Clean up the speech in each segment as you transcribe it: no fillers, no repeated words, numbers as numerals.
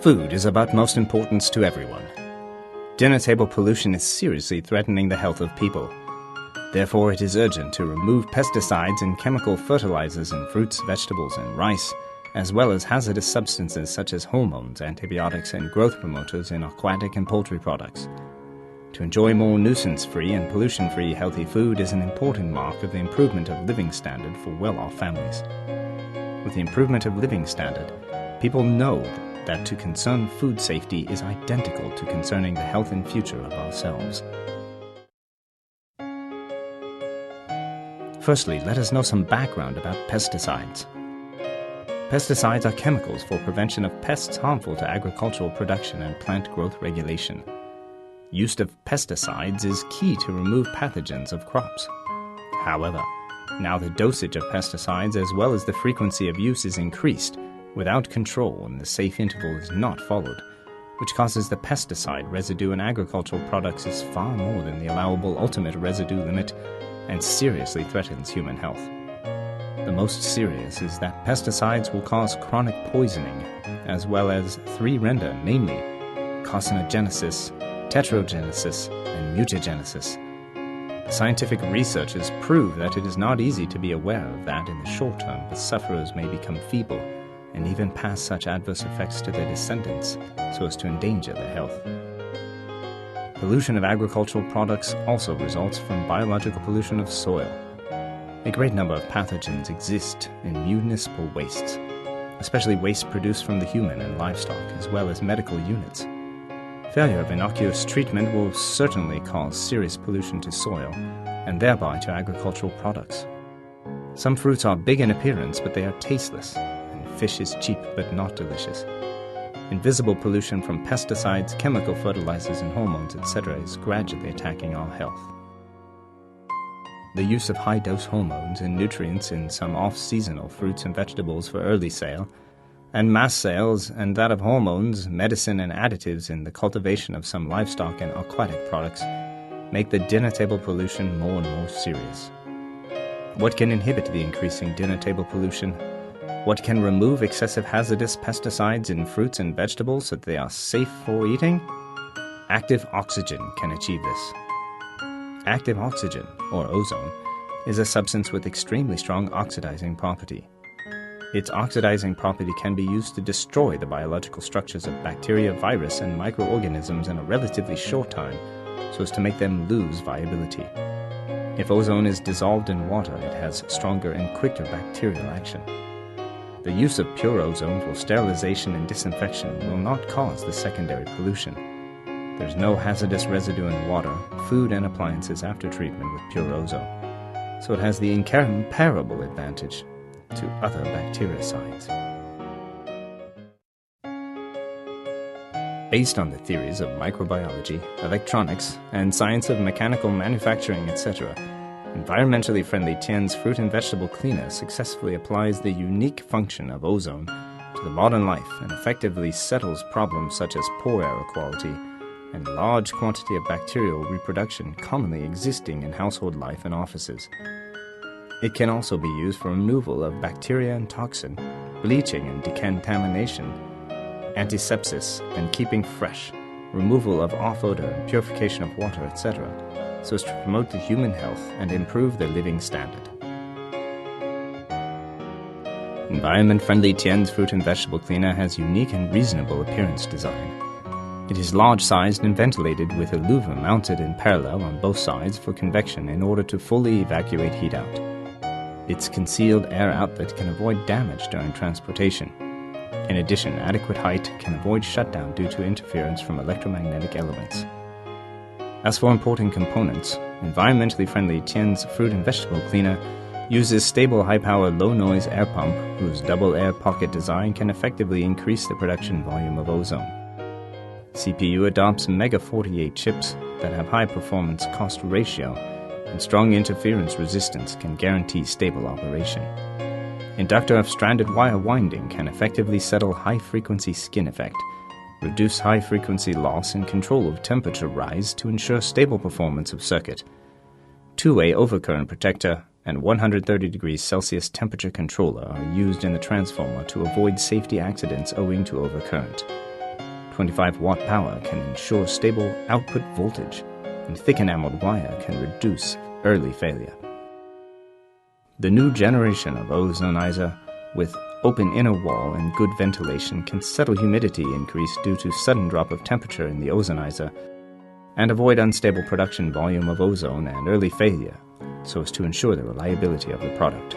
Food is of utmost importance to everyone. Dinner table pollution is seriously threatening the health of people. Therefore, it is urgent to remove pesticides and chemical fertilizers in fruits, vegetables, and rice, as well as hazardous substances such as hormones, antibiotics, and growth promoters in aquatic and poultry products. To enjoy more nuisance-free and pollution-free healthy food is an important mark of the improvement of living standard for well-off families. With the improvement of living standard, people know that to concern food safety is identical to concerning the health and future of ourselves. Firstly, let us know some background about pesticides. Pesticides are chemicals for prevention of pests harmful to agricultural production and plant growth regulation. Use of pesticides is key to remove pathogens of crops. However, now the dosage of pesticides as well as the frequency of use is increased without control and the safe interval is not followed, which causes the pesticide residue in agricultural products is far more than the allowable ultimate residue limit and seriously threatens human health. The most serious is that pesticides will cause chronic poisoning, as well as three render, namely carcinogenesis, tetrogenesis, and mutagenesis. Scientific researchers prove that it is not easy to be aware of that in the short term, but sufferers may become feeble and even pass such adverse effects to their descendants so as to endanger their health. Pollution of agricultural products also results from biological pollution of soil. A great number of pathogens exist in municipal wastes, especially waste produced from the human and livestock, as well as medical units. Failure of innocuous treatment will certainly cause serious pollution to soil and thereby to agricultural products. Some fruits are big in appearance, but they are tasteless. Fish is cheap but not delicious. Invisible pollution from pesticides, chemical fertilizers, and hormones, etc. is gradually attacking our health. The use of high-dose hormones and nutrients in some off-seasonal fruits and vegetables for early sale, and mass sales, and that of hormones, medicine, and additives in the cultivation of some livestock and aquatic products make the dinner table pollution more and more serious. What can inhibit the increasing dinner table pollution? What can remove excessive hazardous pesticides in fruits and vegetables so that they are safe for eating? Active oxygen can achieve this. Active oxygen, or ozone, is a substance with extremely strong oxidizing property. Its oxidizing property can be used to destroy the biological structures of bacteria, virus, and microorganisms in a relatively short time so as to make them lose viability. If ozone is dissolved in water, it has stronger and quicker bacterial action. The use of pure ozone for sterilization and disinfection will not cause the secondary pollution. There is no hazardous residue in water, food, and appliances after treatment with pure ozone, so it has the incomparable advantage to other bactericides. Based on the theories of microbiology, electronics, and science of mechanical manufacturing, etc., environmentally friendly TIENS fruit and vegetable cleaner successfully applies the unique function of ozone to the modern life and effectively settles problems such as poor air quality and large quantity of bacterial reproduction commonly existing in household life and offices. It can also be used for removal of bacteria and toxin, bleaching and decontamination, antisepsis and keeping fresh, removal of off-odor and purification of water, etc., so as to promote the human health and improve the living standard. Environment-friendly TIENS fruit and vegetable cleaner has unique and reasonable appearance design. It is large-sized and ventilated with a louver mounted in parallel on both sides for convection in order to fully evacuate heat out. Its concealed air outlet can avoid damage during transportation. In addition, adequate height can avoid shutdown due to interference from electromagnetic elements. As for important components, environmentally friendly TIENS fruit and vegetable cleaner uses stable high-power low-noise air pump whose double air pocket design can effectively increase the production volume of ozone. CPU adopts Mega 48 chips that have high performance cost ratio and strong interference resistance can guarantee stable operation. Inductor of stranded wire winding can effectively settle high-frequency skin effect, reduce high-frequency loss and control of temperature rise to ensure stable performance of circuit. Two-way overcurrent protector and 130 degrees Celsius temperature controller are used in the transformer to avoid safety accidents owing to overcurrent. 25-watt power can ensure stable output voltage, and thick enameled wire can reduce early failure. The new generation of ozonizer with open inner wall and good ventilation can settle humidity increase due to sudden drop of temperature in the ozonizer and avoid unstable production volume of ozone and early failure, so as to ensure the reliability of the product.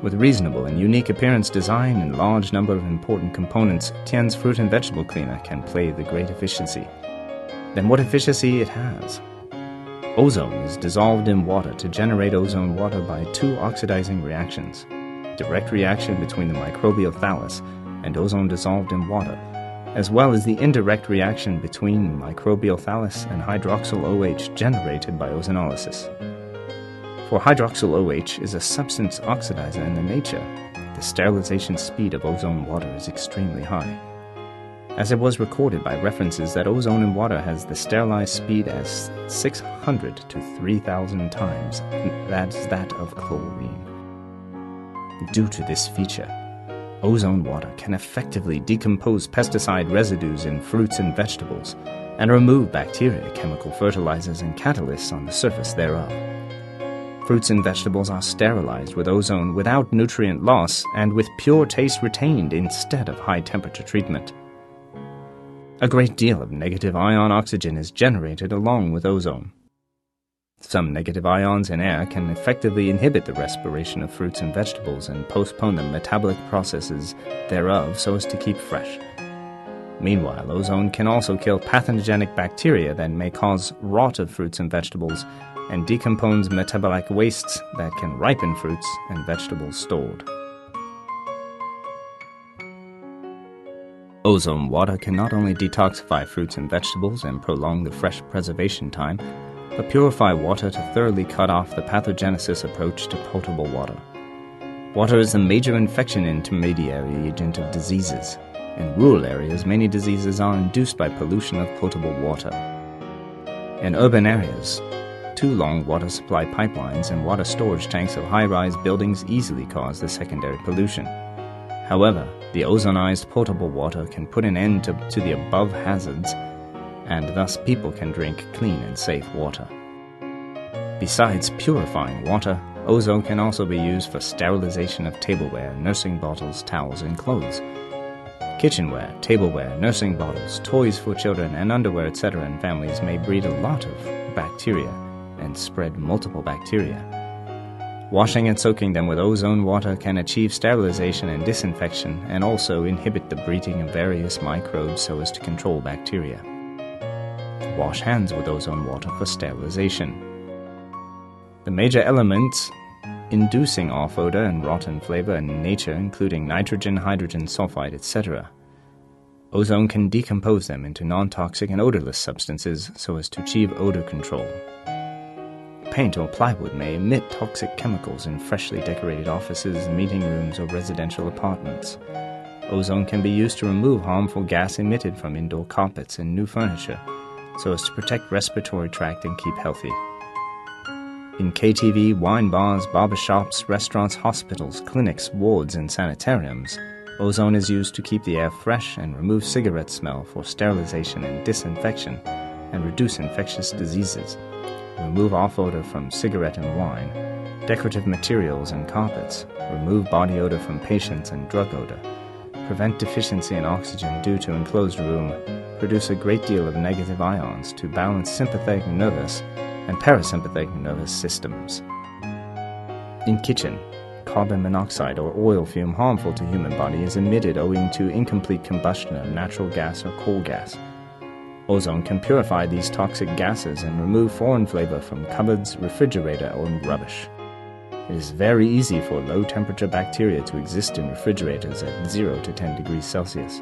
With reasonable and unique appearance design and large number of important components, TIENS fruit and vegetable cleaner can play the great efficiency. Then what efficiency it has? Ozone is dissolved in water to generate ozone water by two oxidizing reactions: direct reaction between the microbial thallus and ozone dissolved in water, as well as the indirect reaction between microbial thallus and hydroxyl OH generated by ozonolysis. For hydroxyl OH is a substance oxidizer in the nature, the sterilization speed of ozone water is extremely high, as it was recorded by references that ozone in water has the sterilized speed as 600 to 3,000 times that of chlorine. Due to this feature, ozone water can effectively decompose pesticide residues in fruits and vegetables and remove bacteria, chemical fertilizers, and catalysts on the surface thereof. Fruits and vegetables are sterilized with ozone without nutrient loss and with pure taste retained instead of high-temperature treatment. A great deal of negative ion oxygen is generated along with ozone. Some negative ions in air can effectively inhibit the respiration of fruits and vegetables and postpone the metabolic processes thereof so as to keep fresh. Meanwhile, ozone can also kill pathogenic bacteria that may cause rot of fruits and vegetables and decompose metabolic wastes that can ripen fruits and vegetables stored. Ozone water can not only detoxify fruits and vegetables and prolong the fresh preservation time, but purify water to thoroughly cut off the pathogenesis approach to potable water. Water is a major infection intermediary agent of diseases. In rural areas, many diseases are induced by pollution of potable water. In urban areas, too long water supply pipelines and water storage tanks of high-rise buildings easily cause the secondary pollution. However, the ozonized potable water can put an end to the above hazards, and thus people can drink clean and safe water. Besides purifying water, ozone can also be used for sterilization of tableware, nursing bottles, towels, and clothes. Kitchenware, tableware, nursing bottles, toys for children, and underwear, etc. in families may breed a lot of bacteria and spread multiple bacteria. Washing and soaking them with ozone water can achieve sterilization and disinfection and also inhibit the breeding of various microbes so as to control bacteria. Wash hands with ozone water for sterilization. The major elements inducing off odor and rotten flavor in nature, including nitrogen, hydrogen sulfide, etc. Ozone can decompose them into non-toxic and odorless substances so as to achieve odor control. Paint or plywood may emit toxic chemicals in freshly decorated offices, meeting rooms, or residential apartments. Ozone can be used to remove harmful gas emitted from indoor carpets and new furniture, so as to protect respiratory tract and keep healthy. In KTV, wine bars, barbershops, restaurants, hospitals, clinics, wards, and sanitariums, ozone is used to keep the air fresh and remove cigarette smell for sterilization and disinfection, and reduce infectious diseases. Remove off odor from cigarette and wine, decorative materials and carpets, remove body odor from patients and drug odor, prevent deficiency in oxygen due to enclosed room, produce a great deal of negative ions to balance sympathetic nervous and parasympathetic nervous systems. In kitchen, carbon monoxide or oil fume harmful to human body is emitted owing to incomplete combustion of natural gas or coal gas. Ozone can purify these toxic gases and remove foreign flavor from cupboards, refrigerator, or rubbish. It is very easy for low-temperature bacteria to exist in refrigerators at 0 to 10 degrees Celsius.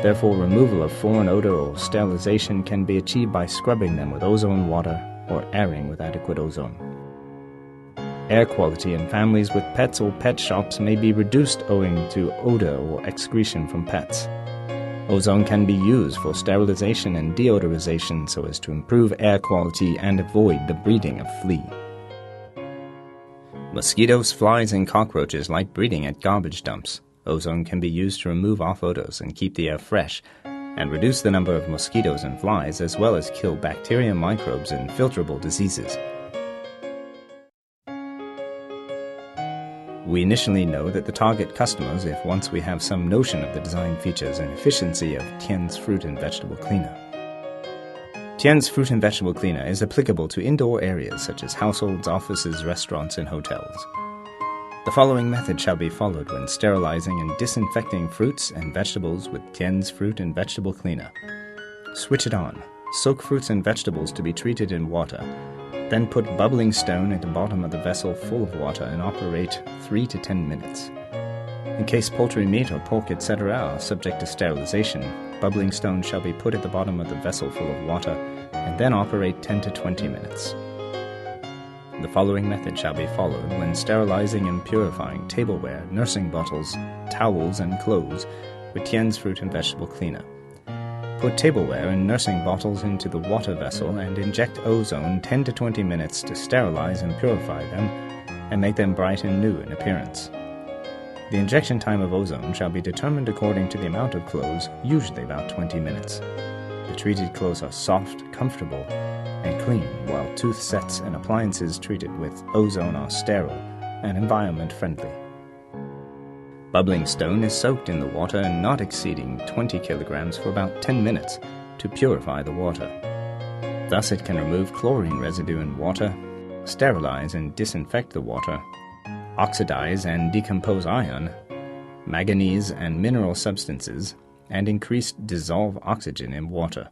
Therefore, removal of foreign odor or sterilization can be achieved by scrubbing them with ozone water or airing with adequate ozone. Air quality in families with pets or pet shops may be reduced owing to odor or excretion from pets. Ozone can be used for sterilization and deodorization so as to improve air quality and avoid the breeding of flea. Mosquitoes, flies, and cockroaches like breeding at garbage dumps. Ozone can be used to remove off odors and keep the air fresh, and reduce the number of mosquitoes and flies, as well as kill bacteria, microbes, and filterable diseases. We initially know that the target customers if once we have some notion of the design features and efficiency of TIENS Fruit and Vegetable Cleaner. TIENS Fruit and Vegetable Cleaner is applicable to indoor areas such as households, offices, restaurants, and hotels. The following method shall be followed when sterilizing and disinfecting fruits and vegetables with TIENS Fruit and Vegetable Cleaner. Switch it on. Soak fruits and vegetables to be treated in water. Then put bubbling stone at the bottom of the vessel full of water and operate 3 to 10 minutes. In case poultry meat or pork, etc. are subject to sterilization, bubbling stone shall be put at the bottom of the vessel full of water and then operate 10 to 20 minutes. The following method shall be followed when sterilizing and purifying tableware, nursing bottles, towels, and clothes with TIENS Fruit and Vegetable Cleaner. Put tableware and nursing bottles into the water vessel and inject ozone 10 to 20 minutes to sterilize and purify them and make them bright and new in appearance. The injection time of ozone shall be determined according to the amount of clothes, usually about 20 minutes. The treated clothes are soft, comfortable, and clean, while tooth sets and appliances treated with ozone are sterile and environment-friendly. Bubbling stone is soaked in the water and not exceeding 20 kilograms for about 10 minutes to purify the water. Thus it can remove chlorine residue in water, sterilize and disinfect the water, oxidize and decompose iron, manganese and mineral substances, and increase dissolve oxygen in water.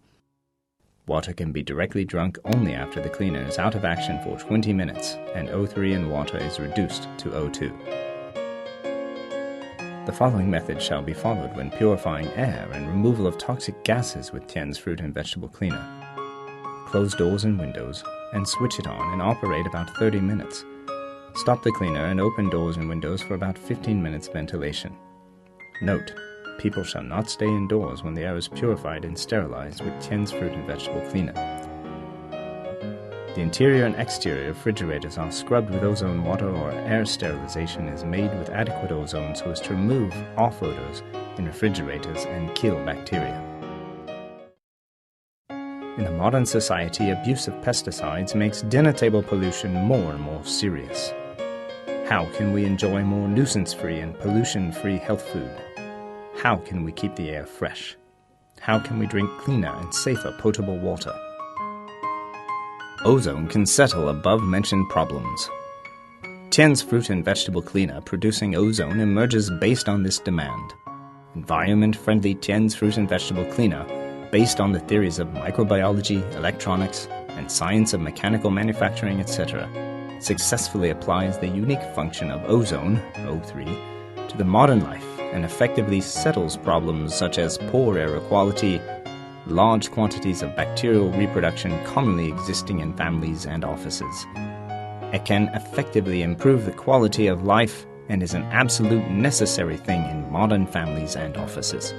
Water can be directly drunk only after the cleaner is out of action for 20 minutes and O3 in water is reduced to O2. The following method shall be followed when purifying air and removal of toxic gases with TIENS Fruit and Vegetable Cleaner. Close doors and windows and switch it on and operate about 30 minutes. Stop the cleaner and open doors and windows for about 15 minutes ventilation. Note: people shall not stay indoors when the air is purified and sterilized with TIENS Fruit and Vegetable Cleaner. The interior and exterior refrigerators are scrubbed with ozone water, or air sterilization is made with adequate ozone so as to remove off odors in refrigerators and kill bacteria. In the modern society, abuse of pesticides makes dinner table pollution more and more serious. How can we enjoy more nuisance-free and pollution-free health food? How can we keep the air fresh? How can we drink cleaner and safer potable water? Ozone can settle above-mentioned problems. TIENS Fruit and Vegetable Cleaner producing ozone emerges based on this demand. Environment-friendly TIENS Fruit and Vegetable Cleaner, based on the theories of microbiology, electronics, and science of mechanical manufacturing, etc., successfully applies the unique function of ozone, O3, to the modern life and effectively settles problems such as poor air quality, large quantities of bacterial reproduction commonly existing in families and offices. It can effectively improve the quality of life and is an absolute necessary thing in modern families and offices.